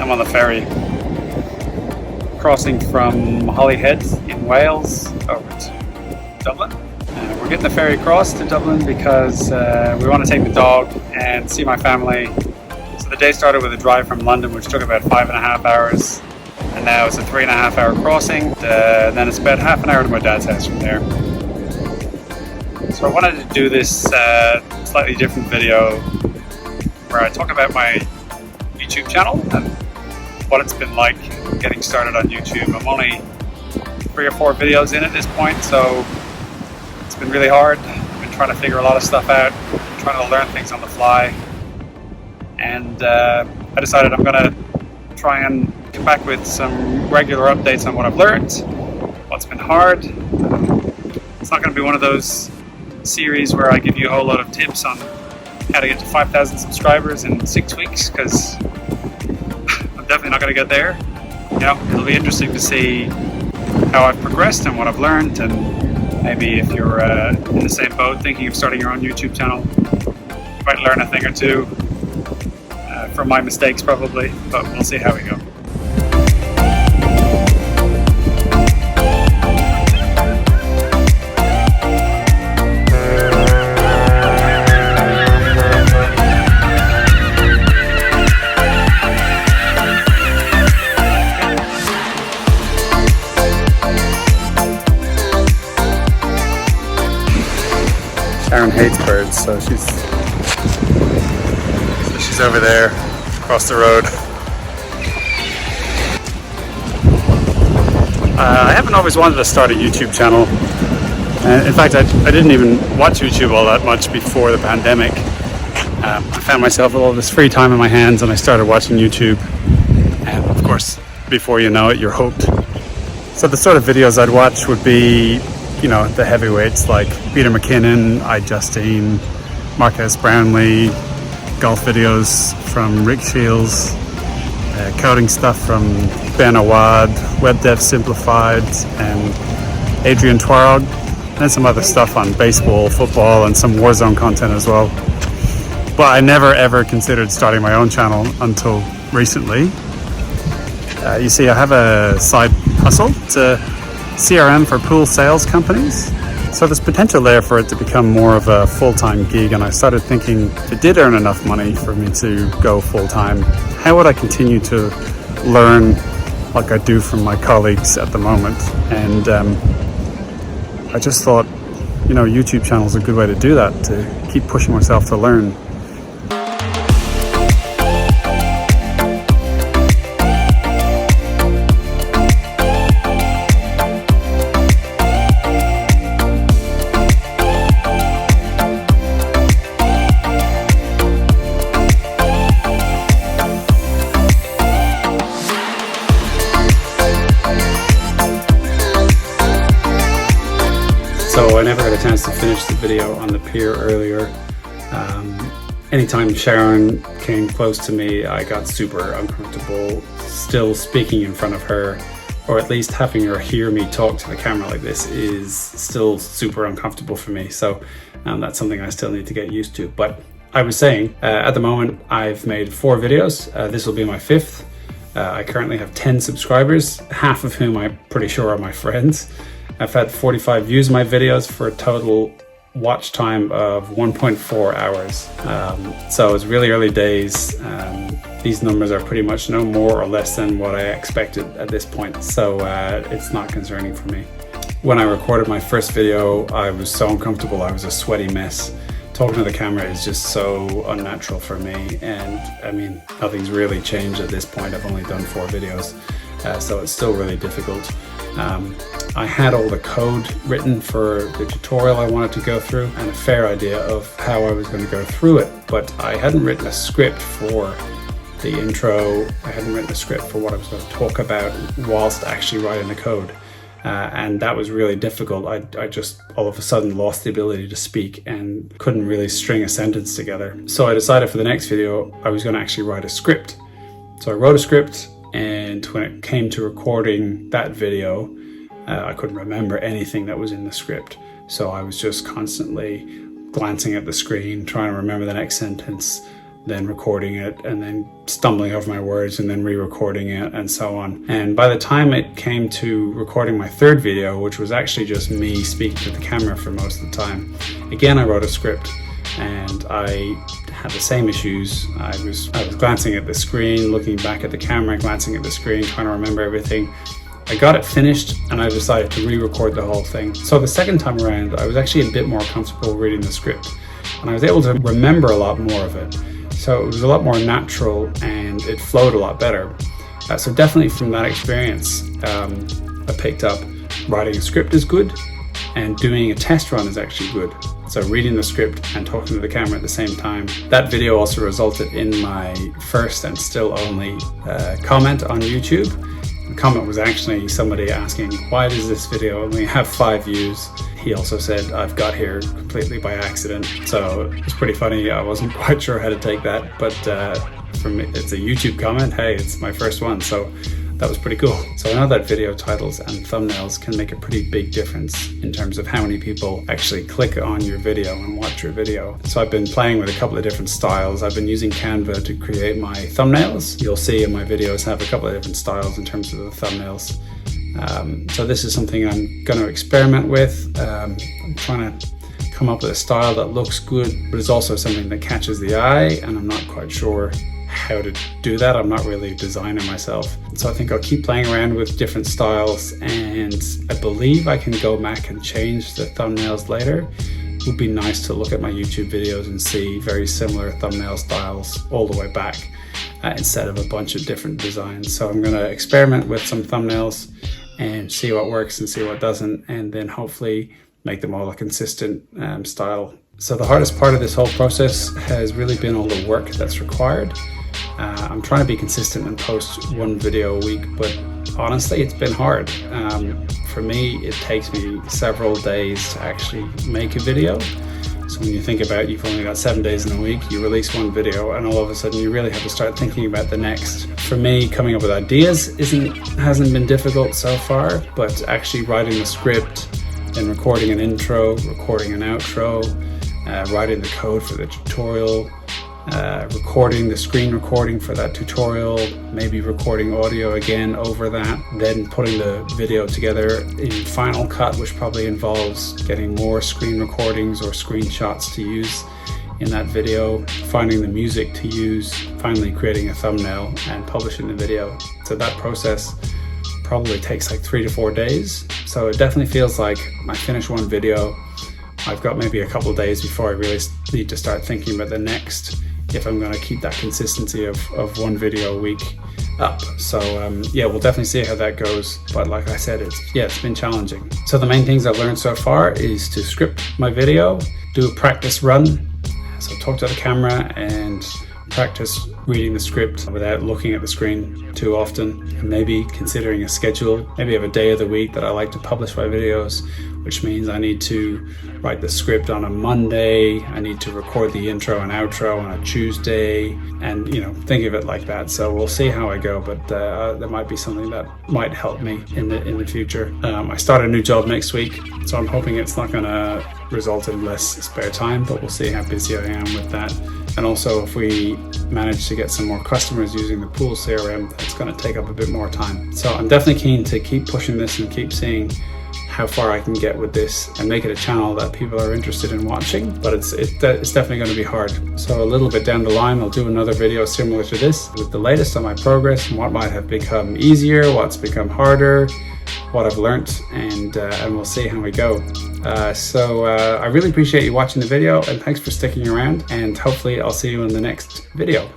I'm on the ferry crossing from Holyhead in Wales over to Dublin. We're getting the ferry across to Dublin because we want to take the dog and see my family. So the day started with a drive from London, which took about 5.5 hours, and now it's a 3.5 hour crossing. And then it's about half an hour to my dad's house from there. So I wanted to do this slightly different video where I talk about my YouTube channel and what it's been like getting started on YouTube. I'm only 3 or 4 videos in at this point, so it's been really hard. I've been trying to figure a lot of stuff out, trying to learn things on the fly, and I decided I'm going to try and get back with some regular updates on what I've learned, what's been hard. It's not going to be one of those series where I give you a whole lot of tips on how to get to 5,000 subscribers in 6 weeks, because I'm definitely not going to get there. You know, it'll be interesting to see how I've progressed and what I've learned, and maybe if you're in the same boat thinking of starting your own YouTube channel, you might learn a thing or two from my mistakes probably, but we'll see how we go. Sharon hates birds, so she's over there across the road. I haven't always wanted to start a YouTube channel. In fact, I didn't even watch YouTube all that much before the pandemic. I found myself with all this free time in my hands and I started watching YouTube. And of course, before you know it, you're hooked. So the sort of videos I'd watch would be, you know, the heavyweights like Peter McKinnon, iJustine, Marques Brownlee, golf videos from Rick Shields, coding stuff from Ben Awad, Web Dev Simplified, and Adrian Twarog, and some other stuff on baseball, football, and some Warzone content as well. But I never ever considered starting my own channel until recently. You see, I have a side hustle. It's a CRM for pool sales companies. So there's potential there for it to become more of a full-time gig, and I started thinking if it did earn enough money for me to go full-time, how would I continue to learn like I do from my colleagues at the moment? And I just thought, you know, YouTube channel is a good way to do that, to keep pushing myself to learn. So I never had a chance to finish the video on the pier earlier. Anytime Sharon came close to me, I got super uncomfortable still speaking in front of her, or at least having her hear me talk to the camera like this is still super uncomfortable for me. So that's something I still need to get used to. But I was saying, at the moment I've made 4 videos. This will be my 5th. I currently have 10 subscribers, half of whom I'm pretty sure are my friends. I've had 45 views of my videos for a total watch time of 1.4 hours. So it's really early days. These numbers are pretty much no more or less than what I expected at this point. So it's not concerning for me. When I recorded my first video, I was so uncomfortable. I was a sweaty mess. Talking to the camera is just so unnatural for me. And I mean, nothing's really changed at this point. I've only done 4 videos. So it's still really difficult. I had all the code written for the tutorial I wanted to go through and a fair idea of how I was going to go through it, but I hadn't written a script for the intro. I hadn't written a script for what I was going to talk about whilst actually writing the code. And that was really difficult. I just all of a sudden lost the ability to speak and couldn't really string a sentence together. So I decided for the next video, I was going to actually write a script. So I wrote a script, and when it came to recording that video, I couldn't remember anything that was in the script. So I was just constantly glancing at the screen, trying to remember the next sentence, then recording it, and then stumbling over my words, and then re-recording it, and so on. And by the time it came to recording my third video, which was actually just me speaking to the camera for most of the time, again, I wrote a script, and I had the same issues. I was glancing at the screen, looking back at the camera, glancing at the screen, trying to remember everything. I got it finished, and I decided to re-record the whole thing. So the second time around, I was actually a bit more comfortable reading the script, and I was able to remember a lot more of it. So it was a lot more natural, and it flowed a lot better. So definitely from that experience, I picked up writing a script is good, and doing a test run is actually good. So reading the script and talking to the camera at the same time. That video also resulted in my first and still only comment on YouTube. The comment was actually somebody asking, why does this video only have 5 views? He also said, I've got here completely by accident. So it's pretty funny. I wasn't quite sure how to take that, but for me, it's a YouTube comment. Hey, it's my first one. So that was pretty cool. So I know that video titles and thumbnails can make a pretty big difference in terms of how many people actually click on your video and watch your video. So I've been playing with a couple of different styles. I've been using Canva to create my thumbnails. You'll see in my videos have a couple of different styles in terms of the thumbnails. So this is something I'm going to experiment with. I'm trying to come up with a style that looks good, but is also something that catches the eye, and I'm not quite sure how to do that. I'm not really a designer myself. So I think I'll keep playing around with different styles, and I believe I can go back and change the thumbnails later. It would be nice to look at my YouTube videos and see very similar thumbnail styles all the way back instead of a bunch of different designs. So I'm going to experiment with some thumbnails and see what works and see what doesn't, and then hopefully make them all a consistent style. So the hardest part of this whole process has really been all the work that's required. I'm trying to be consistent and post 1 video a week, but honestly, it's been hard. For me, it takes me several days to actually make a video. So when you think about you've only got 7 days in a week, you release 1 video, and all of a sudden you really have to start thinking about the next. For me, coming up with ideas hasn't been difficult so far, but actually writing the script, then recording an intro, recording an outro, writing the code for the tutorial, recording the screen recording for that tutorial, maybe recording audio again over that, then putting the video together in Final Cut, which probably involves getting more screen recordings or screenshots to use in that video, finding the music to use, finally creating a thumbnail and publishing the video. So that process probably takes like 3 to 4 days. So it definitely feels like I finish 1 video, I've got maybe a couple of days before I really need to start thinking about the next, if I'm going to keep that consistency of 1 video a week up. So yeah, we'll definitely see how that goes. But like I said, it's been challenging. So the main things I've learned so far is to script my video, do a practice run. So talk to the camera and practice reading the script without looking at the screen too often, and maybe considering a schedule. Maybe I have a day of the week that I like to publish my videos, which means I need to write the script on a Monday, I need to record the intro and outro on a Tuesday, and think of it like that. So we'll see how I go, but there might be something that might help me in the future. I start a new job next week, so I'm hoping it's not going to result in less spare time, but we'll see how busy I am with that. And also, if we manage to get some more customers using the Pool CRM, that's going to take up a bit more time. So I'm definitely keen to keep pushing this and keep seeing how far I can get with this and make it a channel that people are interested in watching, but it's definitely going to be hard. So a little bit down the line, I'll do another video similar to this with the latest on my progress and what might have become easier, what's become harder, what I've learned, and we'll see how we go. I really appreciate you watching the video, and thanks for sticking around, and hopefully I'll see you in the next video.